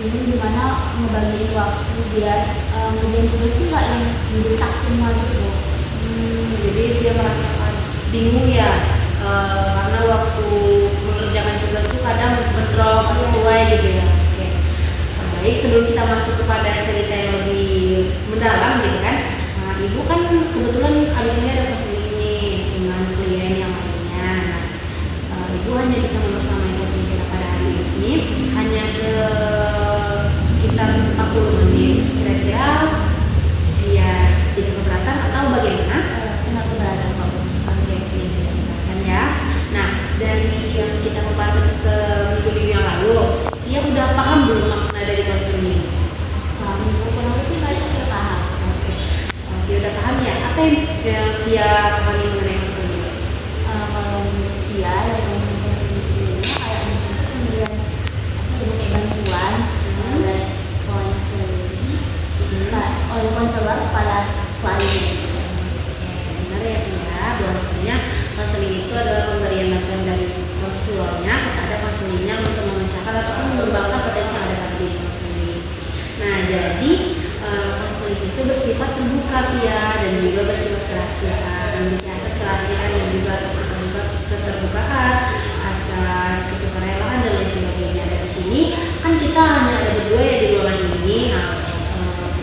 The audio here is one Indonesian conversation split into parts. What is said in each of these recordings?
bingung gimana ngebagiin waktu biar ngerjain tugas tuh nggak yang mendesak semua gitu. Jadi dia merasakan bingung ya, karena waktu mengerjakan tugas tuh kadang bentrok nggak sesuai gitu ya. Oke. Baik, sebelum kita masuk kepada cerita yang lebih mendalam gitu kan, nah, ibu kan kebetulan abis ini ada konseling nih dengan klien yang lainnya. Nah, ibu hanya bisa membersamai konseling kita pada hari ini hanya sekitar 40 menit. Kira-kira dia tidak keberatan atau bagaimana? Nggak keberatan kok. Oke, tidak keberatan ya. Nah, dari yang kita membahas ke minggu-minggu yang lalu, dia udah paham belum makna dari konseling? Minggu lalu tuh kayaknya udah paham. Oke. Dia udah paham ya? Apa yang dia pahami mengenai konseling? Kalau dia yang konseling sebelumnya kayak pemberian kayak bantuan oleh konseling oleh konselor kepada klien. Benar ya, bahwasanya konseling itu adalah pemberian bantuan dari konselornya kepada konselingnya untuk memecahkan atau mengembangkan potensi yang ada pada diri konseling. Nah, jadi konseling itu bersifat terbuka ya, dan juga bersifat kerahasiaan, memiliki asas kerahasiaan dan juga asas keterbukaan, asas kesukarelaan dan lain sebagainya. Dan di sini kan kita hanya ada berdua ya di ruangan ini. Nah,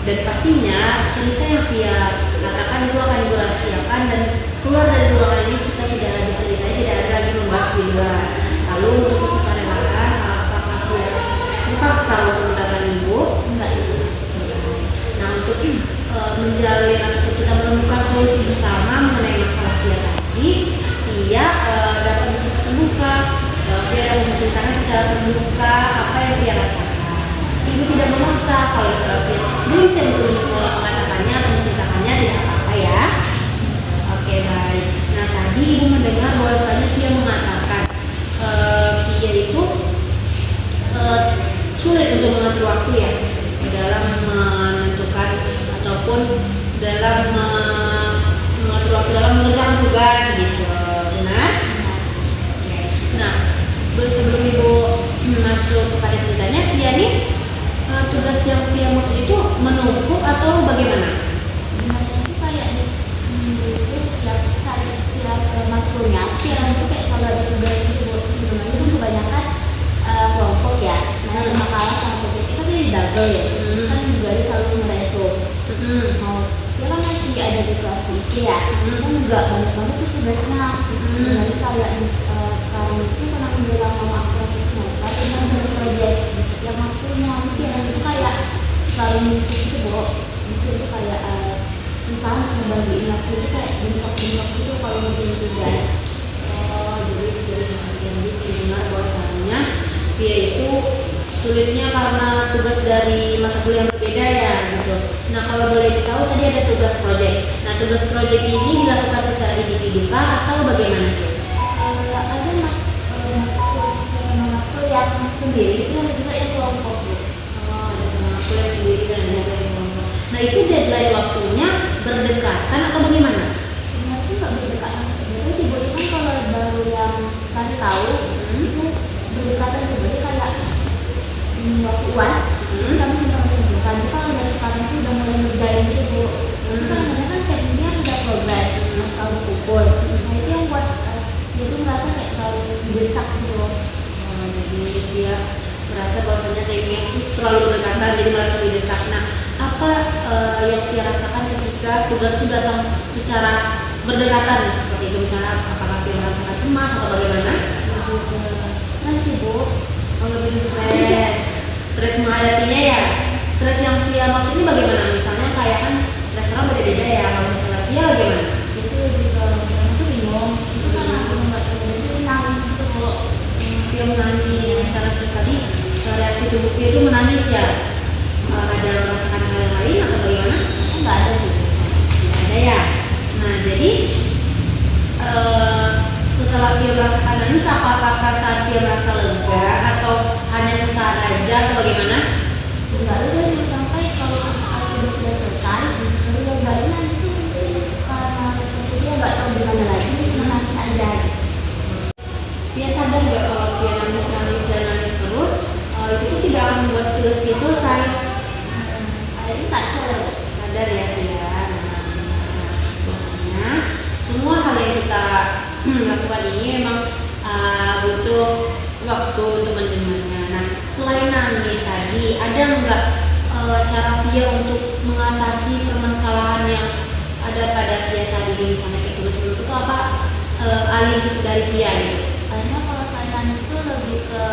dan pastinya cerita yang Via katakan itu akan dirahasiakan, dan keluar dari ruangan ini kita sudah habis ceritanya, tidak ada lagi membahas di luar. Lalu untuk kesukarelaan, apakah Via terpaksa untuk mendatangi ibu? Enggak itu. Nah, untuk menjalin atau kita menemukan solusi bersama mengenai masalah Via tadi, Via dapat bersifat terbuka. Via dapat menceritakan secara terbuka apa yang Via rasakan. Ibu tidak memaksa. Kalau Via belum bisa mengatakannya atau menceritakannya, tidak apa-apa ya. Oke, baik. Nah, tadi ibu mendengar bahwasanya Via mengatakan Via itu sulit untuk mengatur waktu ya, dalam menentukan ataupun dalam mengatur waktu dalam mengerjakan tugas gitu. Benar? Oke. Nah, sebelum ibu masuk kepada ceritanya, Via nih tugas yang Via maksud itu menumpuk atau bagaimana? Sebenarnya itu kayak di setiap kali setiap matkulnya Via itu kayak kalau ada tugas itu sebenarnya itu kebanyakan kelompok ya. Nah, makalah sama topik itu kan jadi double ya. Terus kan juga ada selalu ngereso. Mau dia kan masih ada di kelas itu ya. Kan juga banyak banget tuh tugasnya. Jadi kayak sekarang itu karena menjelang mau akhir semester kita ada proyek di setiap matkulnya. Jadi rasanya kayak selalu numpuk gitu, Bu. Itu kayak susah ngebagiin waktu itu kayak bentrok-bentrok gitu kalau ngerjain tugas. Jadi dengar bahwasanya Via itu sulitnya karena tugas dari mata kuliah yang berbeda ya gitu. Nah, kalau boleh ditahu tadi ada tugas proyek. Nah, tugas proyek ini dilakukan secara individu kah atau bagaimana Via? Ada matkul yang sendiri itu ada juga yang kelompok, Bu. Ada sama kuliah sendiri dan ada yang kelompok. Nah, itu deadline waktunya berdekatan atau bagaimana? Sebenarnya itu nggak berdekatan sebenarnya sih, Bu. Cuman kalau baru yang kasih tahu itu berdekatan sebenarnya kayak waktu UAS kita masih sama tunjukkan. Jadi kalau dari sekarang itu udah mulai ngerjain gitu, Bu. Tapi kadang-kadang kan kayak ini udah progres, asal berkumpul. Nah, itu yang buat dia tuh merasa kayak terlalu didesak gitu. Jadi dia merasa bahwasanya timnya itu terlalu berdekatan, jadi merasa didesak. Nah, apa yang dia rasakan ketika tugas itu datang secara berdekatan seperti itu, misalnya apakah dia merasakan cemas atau bagaimana? Nah sih, Bu. Kalau lebih stres menghadapinya ya. Stres yang Via maksudnya bagaimana? Misalnya kayak kan stres orang beda-beda ya. Kalau misalnya Via bagaimana? Itu lebih ke aku bingung. Itu karena aku nggak tahu itu nangis gitu, Bu. Via menangis karena tadi reaksi tubuh Via itu menangis ya. Ada merasakan hal yang lain atau bagaimana? Nggak ada sih. Tidak ada ya. Nah, jadi setelah Via merasakan nangis, apakah perasaan Via merasa lega atau hanya sesaat aja atau bagaimana? Enggak ada yang sampai kalau aku udah selesai, baru lega nangis tuh mungkin karena sesuatu dia nggak tahu gimana lagi, cuma nangis aja. Via sadar nggak kalau Via nangis dan nangis terus, itu tuh tidak akan membuat tugas Via ada nggak cara Via untuk mengatasi permasalahan yang ada pada Via saat ini, misalnya kayak tugas menurut itu apa alih dari Via gitu? Karena kalau saya nangis itu lebih ke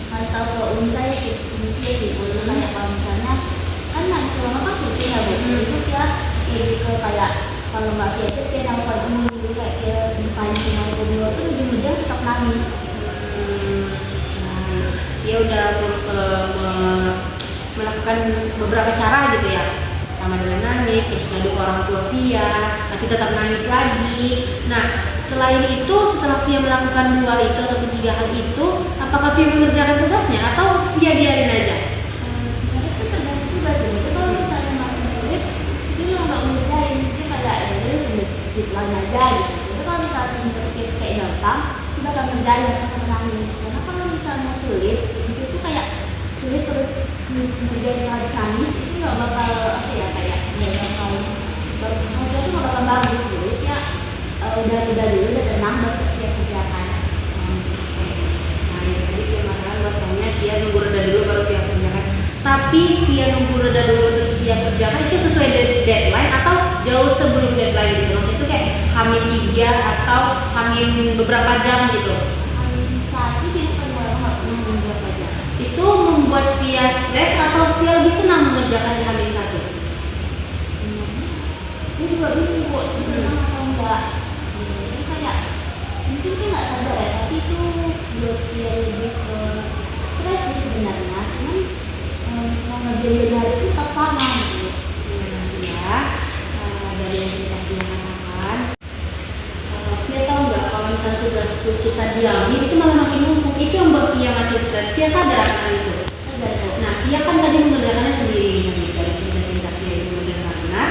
ngasih tahu ke umi saya sih, mungkin sih, kayak kalau misalnya kan nangis lama kan pusing ya bu, itu dia lebih ke kayak kalau nggak kecil dia nampak umum gitu, kayak dia ditanya sama ibu dulu itu ujung-ujung tetap nangis. Nah, dia udah melakukan beberapa cara gitu ya, sama dengan nangis, terus ngadu ke orang tua Via, tapi tetap nangis lagi. Nah, selain itu setelah Via melakukan 2 itu atau 3 hal itu, apakah Via mengerjakan tugasnya atau Via biarin aja? Sebenarnya itu tergantung juga sih, itu kalau misalnya makin sulit itu lo nggak mengerjain, itu kayak ya udah ditelan aja gitu. Tapi kalau misalnya kayak gampang, kita bakal ngerjain, bakal menangis. Karena kalau misalnya sulit, itu tuh kayak sulit terus ngerjain habis nangis, itu nggak bakal apa ya, kayak nggak bakal hasilnya tuh nggak bakal bagus gitu ya. Udah dulu udah tenang baru dia kerjakan. Nah, ini tadi Via mengatakan bahwasanya Via nunggu reda dulu baru Via kerjakan. Tapi Via nunggu reda dulu terus Via kerjakan itu sesuai deadline atau jauh sebelum deadline gitu? Maksudnya itu kayak H-3 atau H- beberapa jam gitu? Saat ini sih bukan orang nggak pernah berapa jam. Itu membuat Via stres atau Via lebih tenang mengerjakan di H-1? Dia juga bingung kok, itu tenang atau enggak. Ini kayak mungkin dia nggak sadar ya, tapi itu buat dia lebih ke stres sih sebenarnya. Cuman mau ngerjain dari hari itu tetap sama gitu. Ya, dari yang sudah Via katakan, Via tahu nggak kalau misalnya tugas itu kita diami itu malah makin numpuk, itu yang membuat Via makin stres. Via sadar akan itu. Sadar kok. Nah, Via kan tadi mengerjakannya sendiri dari cerita-cerita Via itu benar-benar.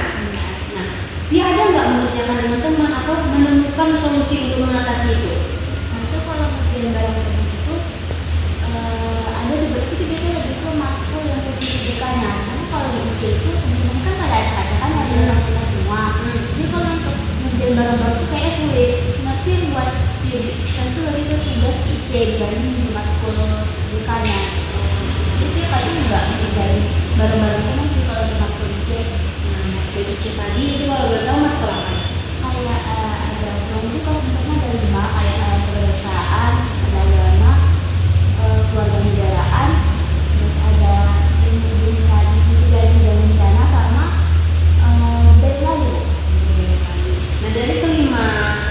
Nah, Via ada nggak mengerjakan dengan teman atau menemukan solusi untuk mengatasi itu? Nah itu kalau ngerjain bareng temen itu ada seperti itu biasanya lebih ke makro yang posisi dekannya. Karena kalau di UC itu temen-temen kan pada acak-acak kan ada orang kita semua. Jadi kalau untuk ngerjain bareng-bareng itu kayaknya sulit. Sebenarnya yang buat dia itu lebih ke tugas IC dibanding di makro dekannya. Jadi dia kayaknya nggak ngerjain bareng-bareng temen sih kalau di makro IC. Nah, jadi tadi itu kalau boleh tahu matkul apa? Kayak ada program itu kalau sempatnya ada 5 kayak kebiasaan, ada agama, keluarga negaraan, terus ada ilmu bencana, mitigasi dan bencana sama Melayu. Nah, dari kelima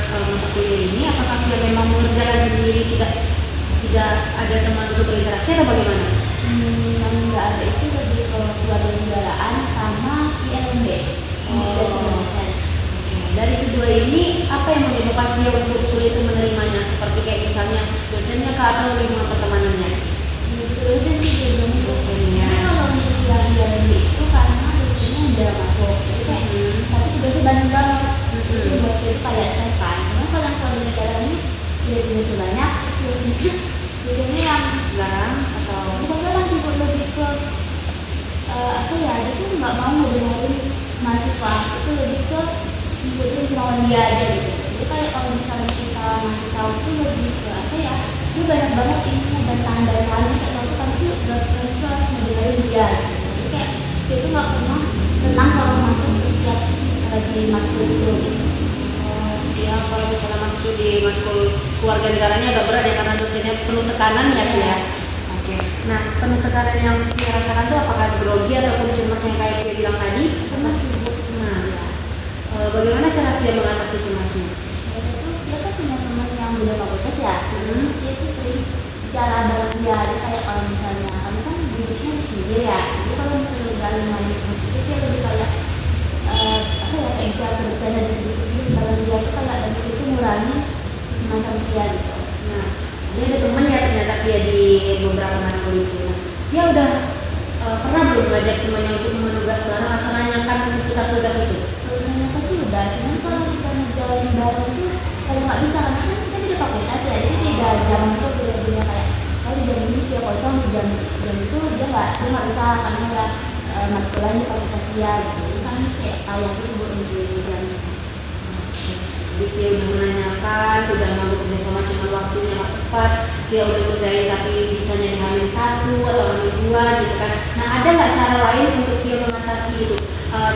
mata kuliah ini, apakah Via memang mengerjakan sendiri, tidak ada teman untuk berinteraksi atau bagaimana? Yang nggak ada itu lebih ke keluarga negaraan sama ILMB. Mitigasi dan bencana. Dari kedua ini, apa yang menyebabkan Via untuk sulit itu menerimanya? Seperti kayak misalnya dosennya kah atau lingkungan pertemanannya? Dosen sih Dosennya. Karena kalau untuk yang ILMB itu karena dosennya udah masuk, jadi kayak tapi tugasnya banyak banget. Itu buat itu kayak stres kan. Karena kalau yang keluarga negara ini udah tugasnya banyak, dosennya yang Garang atau bukan kan sih lebih ke apa ya, dia tuh nggak mau ngedengerin mahasiswa, itu lebih ke ngikutin kemauan dia aja gitu. Jadi kayak kalau misalnya kita ngasih tahu tuh lebih ke apa ya, dia banyak banget ini dan tanda-tanda kayak satu kan tuh udah harus ngedengerin dia gitu. Jadi kayak dia tuh nggak pernah tenang kalau masuk setiap lagi matkul itu gitu. ya kalau misalnya maksud di matkul keluarga negaranya agak berat ya karena dosennya penuh tekanan ya Via. Oke. Nah, penuh tekanan yang Via rasakan tuh apakah grogi ataupun cemas yang kayak Via bilang tadi? Karena sibuk Nah, ya. Bagaimana cara Via mengatasi cemasnya? dia kan punya teman yang udah fakultas ya, dia tuh sering bicara bareng dia. Dia kayak kalau misalnya kami kan duduknya di pinggir ya, jadi kalau misalnya udah lumayan itu dia lebih kayak apa ya, kayak bercanda dan gitu bareng dia tuh kayak dan itu ngurangi kecemasan dia gitu. Nah, ini ada teman ya ternyata Via di beberapa matkul itu. Nah, Via udah pernah belum ngajak temannya untuk menugas bareng atau nanyakan seputar tugas itu? Kalau nanya pasti udah, cuman kalau misalnya jalan bareng tuh kalau nggak bisa karena kan kita di fakultas ya, jadi beda jam itu beda kayak kalau jam ini dia kosong, jam itu dia nggak bisa karena ada matkulan di fakultas dia gitu. Jadi kan kayak tayang itu buat di jam. Jadi Via udah menanyakan, udah mau kerja sama cuma waktunya nggak tepat, Via udah kerjain tapi bisanya di H-1 atau H-2 gitu kan. Nah, ada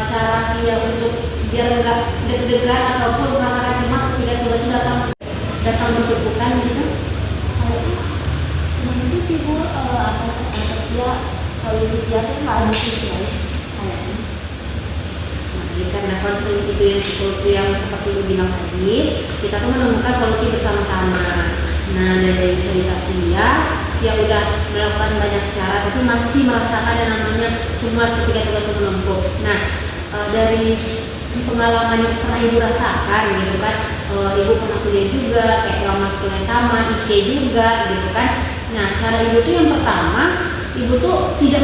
cara Via untuk biar nggak deg-degan ataupun merasakan cemas ketika tugas sudah datang bertumpukan gitu? Nanti sih Bu, apa dia kalau dia tuh nggak ada sih guys kayaknya. Nah, karena konseling itu yang seperti lu bilang tadi, kita tuh menemukan solusi bersama-sama. Nah, dari cerita Via udah melakukan banyak cara, tapi masih merasakan yang namanya cemas ketika tugas itu menumpuk. Nah, dari pengalaman yang pernah ibu rasakan gitu kan, ibu pernah kuliah juga, kayak lama kuliah sama, IC juga gitu kan. Nah, cara ibu tuh yang pertama, ibu tuh tidak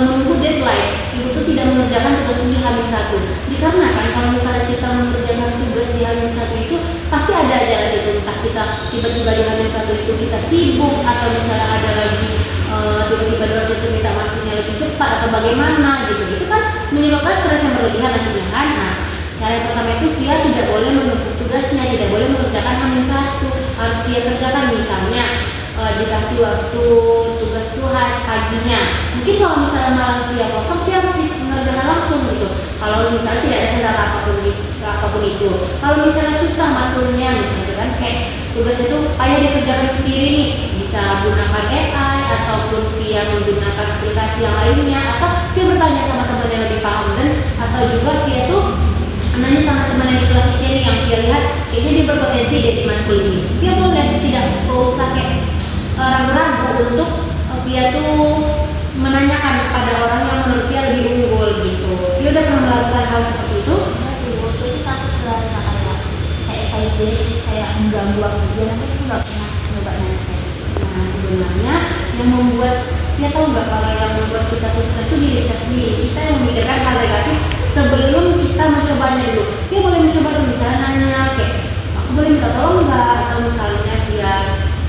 menunggu deadline, ibu tuh tidak mengerjakan tugas di H-1. Dikarenakan kalau misalnya kita mengerjakan tugas di H-1 itu pasti ada aja lagi itu, entah kita tiba-tiba di H-1 itu kita sibuk, atau misalnya ada lagi tiba-tiba dosen itu minta masuknya lebih cepat atau bagaimana gitu. Itu kan menyebabkan stres yang berlebihan nantinya kan. Nah, cara yang pertama itu Via tidak boleh menumpuk tugasnya, tidak boleh mengerjakan H-1, harus Via kerjakan. Misalnya dikasih waktu tugas Tuhan paginya, mungkin kalau misalnya malam Via kosong, Via harus mengerjakan langsung gitu. Kalau misalnya tidak ada kendala apapun itu, kalau misalnya susah matulnya misalnya kan, kayak tugas itu payah dikerjakan sendiri nih, bisa gunakan AI ataupun Via menggunakan aplikasi yang lainnya, atau Via bertanya sama teman yang lebih paham, dan atau juga Via tuh nanya sama teman yang di kelas IC yang Via lihat kayaknya dia berpotensi jadi matkul ini. Via boleh tidak usah kayak ragu-ragu untuk Via tuh menanyakan kepada orang yang menurut Via lebih unggul gitu. Via udah pernah melakukan hal seperti itu? Enggak sih, waktu itu takut terasa kayak saya sendiri kayak mengganggu aku dia, nanti aku nggak pernah nyoba nanya kayak gitu. Nah, sebenarnya yang membuat Via tahu nggak, kalau yang membuat kita tuh stres itu diri kita sendiri. Kita yang memikirkan hal negatif sebelum kita mencobanya dulu. Via boleh mencoba dulu, misalnya nanya kayak aku boleh minta tolong nggak, atau misalnya Via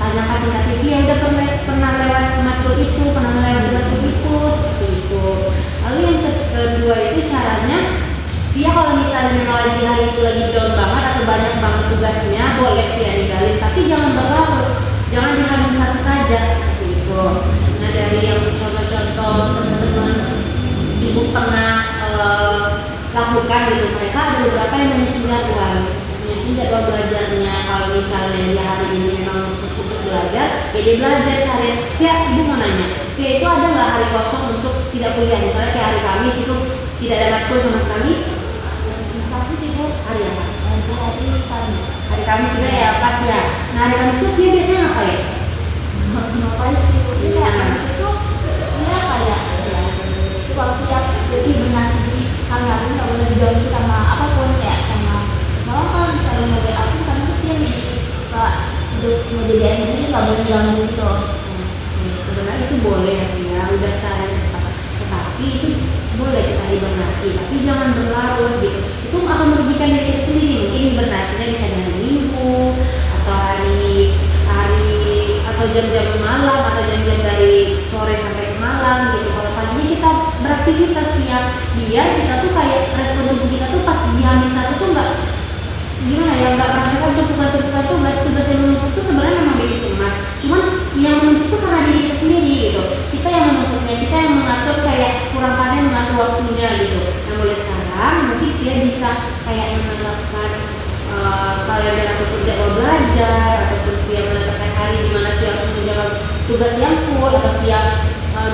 tanyakan tingkat Via udah pernah lewat matkul itu, pernah melewati matkul itu, seperti itu. Lalu yang kedua itu caranya Via kalau misalnya memang lagi hari itu lagi down banget atau banyak banget tugasnya, boleh Via ninggalin, tapi jangan berlarut, jangan dihamil satu saja seperti itu. Nah, dari yang contoh-contoh teman-teman ibu pernah lakukan gitu, mereka ada beberapa yang menyusun jadwal belajarnya. Kalau misalnya dia hari ini memang untuk belajar, ya dia belajar seharian. Ya, ibu mau nanya, ya itu ada nggak hari kosong untuk tidak kuliah? Misalnya kayak hari Kamis itu tidak ada matkul sama sekali? Tapi sih Bu, Hari apa? hari Kamis. Hari Kamis juga ya, pas ya. Nah, hari Kamis itu dia biasanya ngapain? Ngapain sih Bu? Dia kayak Kamis itu dia kayak waktu yang jadi benar di kamar itu nggak boleh diganggu sama apapun, kayak sama malah kalau misalnya mau WA aku kan itu dia kayak mau jadi ini nggak boleh ganggu gitu. Sebenarnya itu boleh ya, udah cara yang tepat. Tetapi itu boleh kita hibernasi, tapi jangan berlarut gitu. Itu akan merugikan diri kita sendiri. Mungkin hibernasinya bisa di hari Minggu atau hari atau jam-jam malam, atau jam-jam dari sore sampai ke malam gitu. Kalau paginya kita beraktivitas biar kita tuh kayak respon tubuh kita tuh pas di H-1 tuh nggak gimana ya, nggak merasakan tumpukan tugas yang menumpuk tuh sebenarnya memang bikin cemas. Cuman yang menumpuk tuh karena diri kita sendiri gitu. Kita yang menumpuknya, kita yang mengatur, kayak kurang pandai mengatur waktunya gitu. Nah, mulai sekarang mungkin Via bisa kayak menerapkan kalender ataupun jadwal belajar, ataupun Via menetapkan hari di mana Via harus mengerjakan tugas yang full, atau Via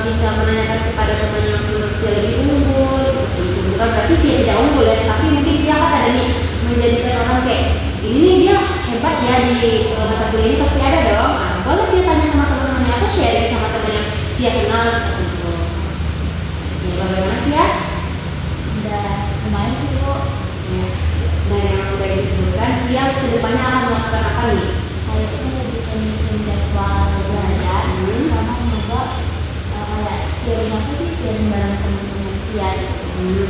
bisa menanyakan kepada teman yang menurut Via lebih unggul seperti itu. Bukan berarti Via tidak unggul ya, tapi mungkin Via kan ada nih menjadikan orang kayak ini dia hebat ya di mata kuliah ini, pasti ada dong. Nah, boleh Via tanya sama teman-temannya atau sharing sama teman yang Via kenal seperti itu. Ya, bagaimana Via? Udah lumayan sih Bu. Ya. Dari yang udah disebutkan, Via kedepannya akan melakukan apa nih? Kayak itu lebih menyusun jadwal belajar sama nyoba kayak sharing apa sih, sharing bareng teman-teman Via gitu.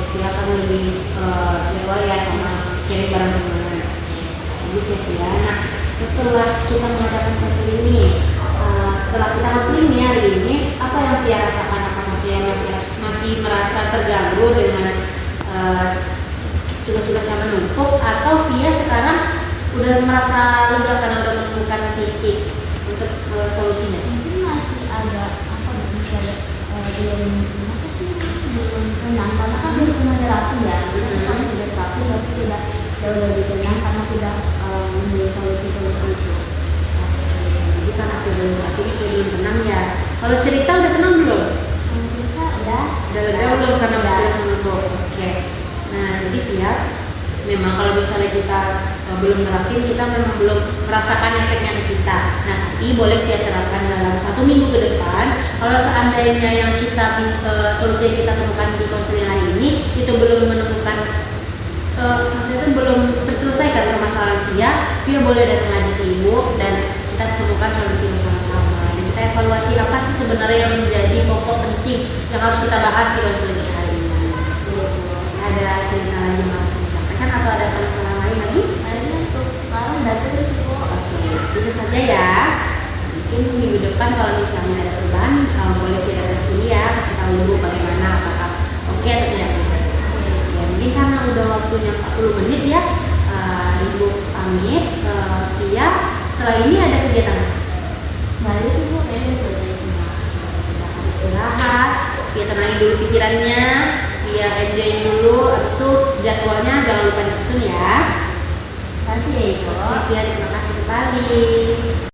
Via akan lebih jadwal ya sama sharing bareng teman-teman. Bagus ya Via. Nah, setelah kita mengadakan konseling ini, setelah kita konseling hari ini, apa yang Via rasakan? Apakah Via masih merasa terganggu dengan tugas-tugas yang menumpuk, atau Via sekarang udah merasa lega karena udah menemukan titik untuk solusinya? Mungkin masih agak apa, masih ada belum tenang karena jauh lebih tenang karena sudah memilih solusi-solusi itu. Jadi karena aku belum terakhir belum tenang ya. Kalau cerita udah tenang belum? Kita udah Lega belum karena betul sama Bu? Oke. Nah jadi ya memang kalau misalnya kita belum terapin, kita memang belum merasakan efeknya ke kita. Nah tapi boleh kita terapkan dalam 1 minggu ke depan. Kalau seandainya yang kita solusi yang kita temukan di konseling hari ini itu belum menemukan maksudnya itu belum terselesaikan permasalahan Via boleh datang lagi ke Ibu dan kita temukan solusi bersama-sama. Dan kita evaluasi apa sih sebenarnya yang menjadi pokok penting yang harus kita bahas di konseling hari ini. Ada cerita lagi yang harus disampaikan atau ada permasalahan lain lagi? Kayaknya untuk sekarang udah terus Bu. Oke, itu saja ya. Mungkin minggu depan kalau misalnya ada perubahan boleh kita datang sini ya, kasih tahu Ibu bagaimana, apakah oke atau tidak. Ya, mungkin karena udah waktunya 40 menit ya, Ibu pamit. Via setelah ini ada kegiatan apa? Baru sih Bu, kayaknya selesai semua. Silahkan istirahat, Via tenangin dulu pikirannya, Via enjoy dulu, habis itu jadwalnya jangan lupa disusun ya. Terima kasih ya Ibu. Via terima kasih kembali.